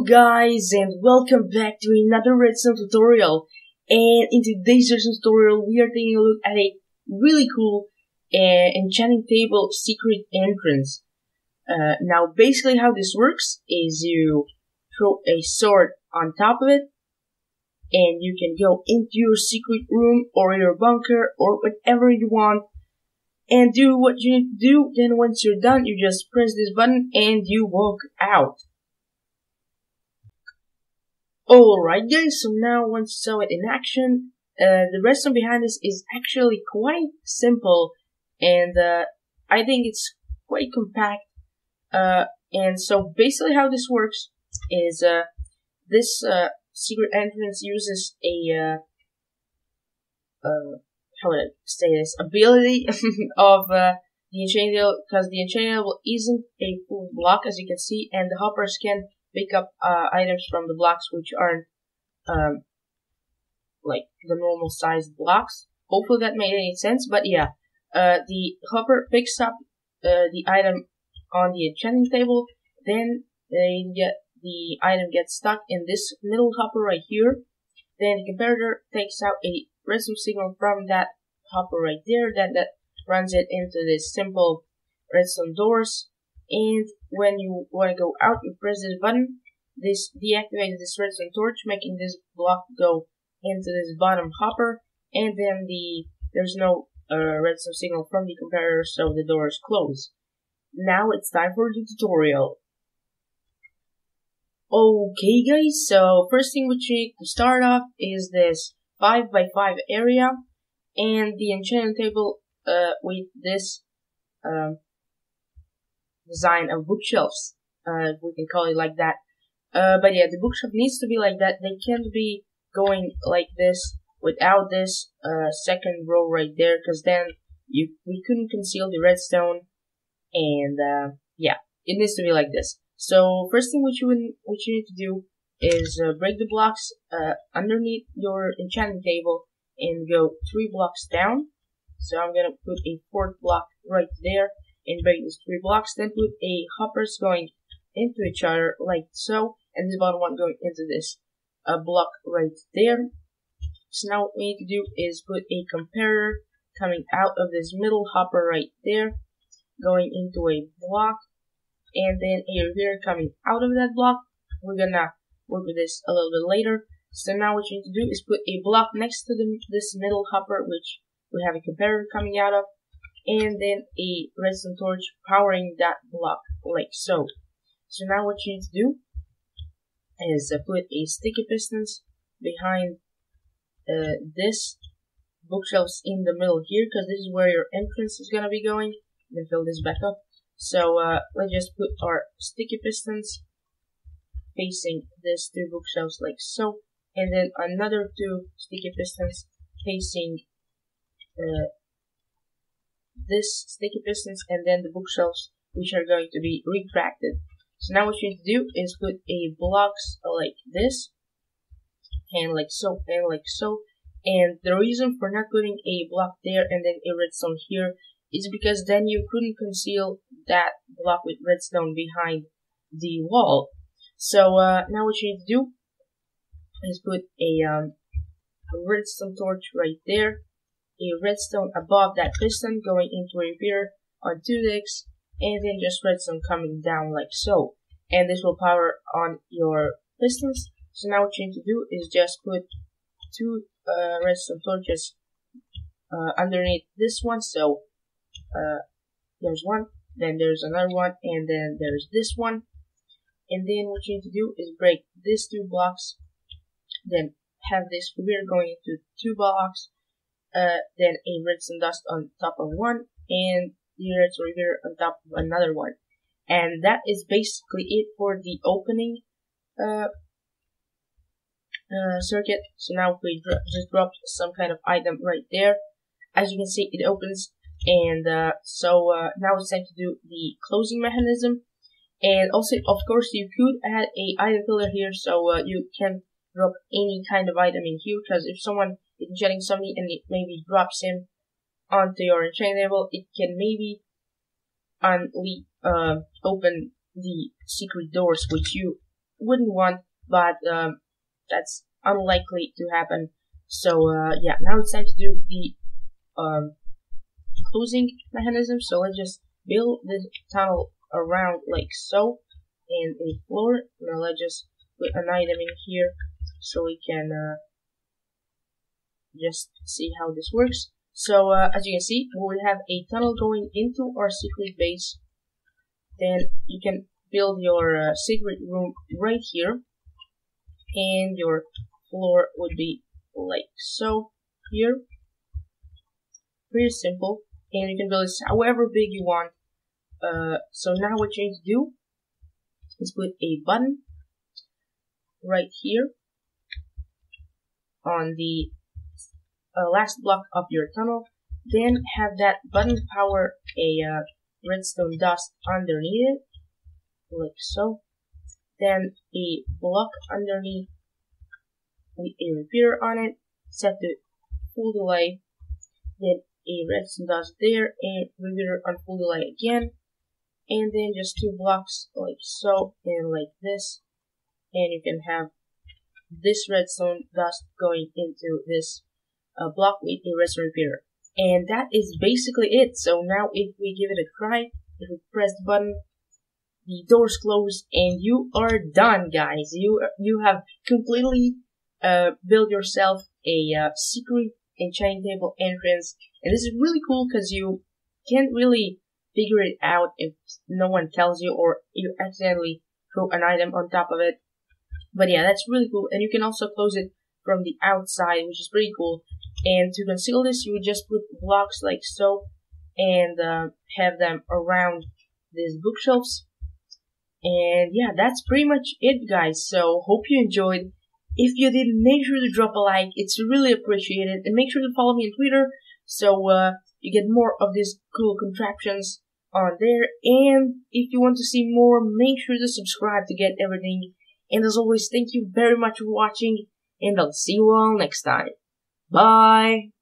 Hello guys and welcome back to another Redstone tutorial. And in today's Redstone tutorial we are taking a look at a really cool enchanting table secret entrance. Now basically how this works is you throw a sword on top of it and you can go into your secret room or your bunker or whatever you want and do what you need to do. Then once you're done you just press this button and you walk out. Alright guys, so now once you saw it in action, the redstone behind this is actually quite simple and I think it's quite compact. And so basically how this works is this secret entrance uses a how would I say this, ability of the enchanting table, because the enchanting table isn't a full block as you can see, and the hoppers can pick up items from the blocks which aren't like the normal sized blocks. Hopefully that made any sense, but yeah, the hopper picks up the item on the enchanting table, then the item gets stuck in this middle hopper right here. Then the comparator takes out a redstone signal from that hopper right there, that runs it into this simple redstone doors. And when you want to go out, you press this button. This deactivates this redstone torch, making this block go into this bottom hopper. And then there's no redstone signal from the comparator, so the door is closed. Now it's time for the tutorial. Okay guys, so first thing which you need to start off is this 5x5 area and the enchanting table with this design of bookshelves, if we can call it like that. But yeah, the bookshelf needs to be like that. They can't be going like this without this second row right there, because then we couldn't conceal the redstone. And yeah, it needs to be like this. So first thing what you need to do is break the blocks underneath your enchanting table and go 3 blocks down. So I'm gonna put a 4th block right there and break these 3 blocks. Then put a hoppers going into each other like so, and this bottom one going into this block right there. So now what we need to do is put a comparator coming out of this middle hopper right there, going into a block, and then a repeater coming out of that block. We're gonna work with this a little bit later. So now what you need to do is put a block next to this middle hopper, which we have a comparator coming out of, and then a redstone torch powering that block like so. So now what you need to do is put a sticky pistons behind this bookshelves in the middle here, because this is where your entrance is gonna be going. Then fill this back up. So let's just put our sticky pistons facing these 2 bookshelves like so, and then another 2 sticky pistons facing this sticky pistons, and then the bookshelves which are going to be retracted. So now what you need to do is put a blocks like this, and like so, and like so. And the reason for not putting a block there and then a redstone here is because then you couldn't conceal that block with redstone behind the wall. So now what you need to do is put a redstone torch right there, a redstone above that piston going into a repeater on 2 dicks, and then just redstone coming down like so. And this will power on your pistons. So now what you need to do is just put 2 redstone torches underneath this one. So there's one, then there's another one, and then there's this one. And then what you need to do is break these 2 blocks, then have this repeater going into 2 blocks, then a redstone dust on top of one, and the redstone repeater on top of another one. And that is basically it for the opening circuit. So now if we just drop some kind of item right there, as you can see it opens. And so now it's time to do the closing mechanism. And also, of course, you could add a item filler here, so you can drop any kind of item in here, because if someone is enchanting something and it maybe drops him onto your enchanting table, it can maybe open the secret doors which you wouldn't want, but that's unlikely to happen. So yeah, now it's time to do the closing mechanism. So let's just build this tunnel around like so, and a floor. Now let's just put an item in here so we can just see how this works. So as you can see, we have a tunnel going into our secret base. Then you can build your secret room right here, and your floor would be like so here. Pretty simple, and you can build it however big you want. So now what you need to do is put a button right here on the last block of your tunnel. Then have that button power a redstone dust underneath it, like so. Then a block underneath with a repeater on it, set to full delay. Then a redstone dust there, and repeater on full delay again. And then just 2 blocks like so, and like this. And you can have this redstone dust going into this block with a redstone repeater. And that is basically it. So now if we give it a try, if we press the button, the doors close, and you are done, guys. You have completely built yourself a secret enchanting table entrance, and this is really cool because you can't really figure it out if no one tells you, or you accidentally throw an item on top of it. But yeah, that's really cool, and you can also close it from the outside, which is pretty cool. And to conceal this, you would just put blocks like so, and have them around these bookshelves. And yeah, that's pretty much it, guys. So hope you enjoyed. If you did, make sure to drop a like. It's really appreciated. And make sure to follow me on Twitter so you get more of these cool contraptions on there. And if you want to see more, make sure to subscribe to get everything. And as always, thank you very much for watching, and I'll see you all next time. Bye!